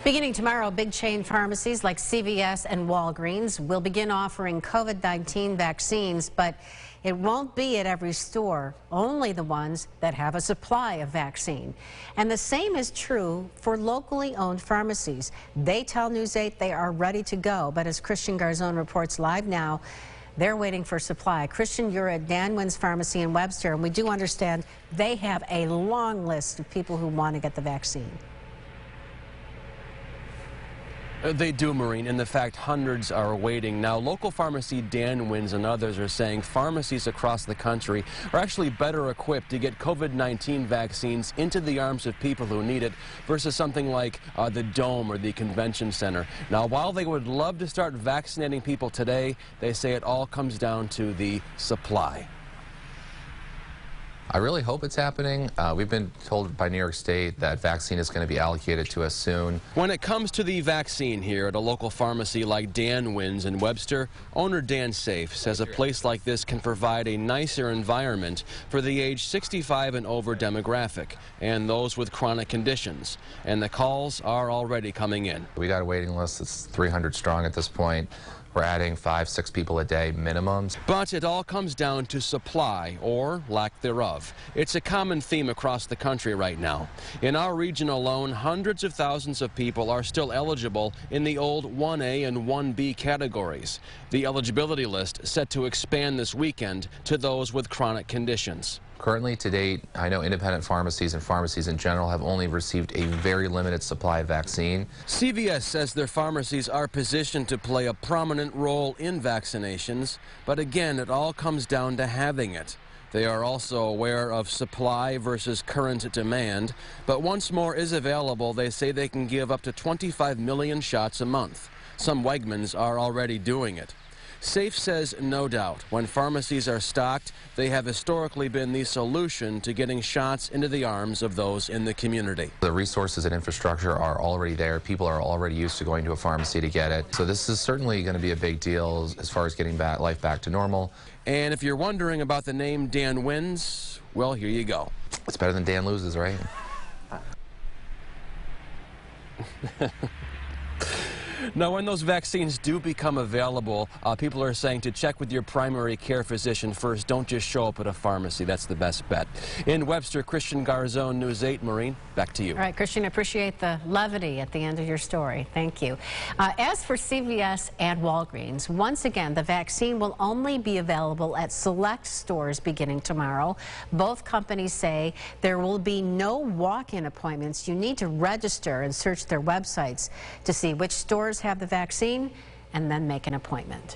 Beginning tomorrow, big chain pharmacies like CVS and Walgreens will begin offering COVID-19 vaccines, but it won't be at every store, only the ones that have a supply of vaccine. And the same is true for locally owned pharmacies. They tell News 8 they are ready to go, but as Christian Garzone reports live now, they're waiting for supply. Christian, you're at Dan Wynn's Pharmacy in Webster, and we do understand they have a long list of people who want to get the vaccine. They do, Maureen. In fact, hundreds are waiting. Now, local pharmacy Dan Wynn's and others are saying pharmacies across the country are actually better equipped to get COVID-19 vaccines into the arms of people who need it versus something like the Dome or the Convention Center. Now, while they would love to start vaccinating people today, they say it all comes down to the supply. I really hope it's happening. We've been told by New York State that vaccine is going to be allocated to us soon. When it comes to the vaccine here at a local pharmacy like Dan Wynn's in Webster, owner Dan Safe says a place like this can provide a nicer environment for the age 65 and over demographic and those with chronic conditions. And the calls are already coming in. We got a waiting list that's 300 strong at this point. We're adding 5-6 people a day minimums. But it all comes down to supply or lack thereof. It's a common theme across the country right now. In our region alone, hundreds of thousands of people are still eligible in the old 1A and 1B categories. The eligibility list set to expand this weekend to those with chronic conditions. Currently, to date, I know independent pharmacies and pharmacies in general have only received a very limited supply of vaccine. CVS says their pharmacies are positioned to play a prominent role in vaccinations, but again, it all comes down to having it. They are also aware of supply versus current demand, but once more is available, they say they can give up to 25 million shots a month. Some Wegmans are already doing it. Safe says no doubt, when pharmacies are stocked, they have historically been the solution to getting shots into the arms of those in the community. The resources and infrastructure are already there. People are already used to going to a pharmacy to get it. So this is certainly going to be a big deal as far as getting life back to normal. And if you're wondering about the name Dan Wynn's, well, here you go. It's better than Dan Loses, right? Now, when those vaccines do become available, people are saying to check with your primary care physician first. Don't just show up at a pharmacy. That's the best bet. In Webster, Christian Garzone, News 8. Maureen, back to you. All right, Christian, I appreciate the levity at the end of your story. Thank you. As for CVS and Walgreens, once again, the vaccine will only be available at select stores beginning tomorrow. Both companies say there will be no walk-in appointments. You need to register and search their websites to see which stores have the vaccine and then make an appointment.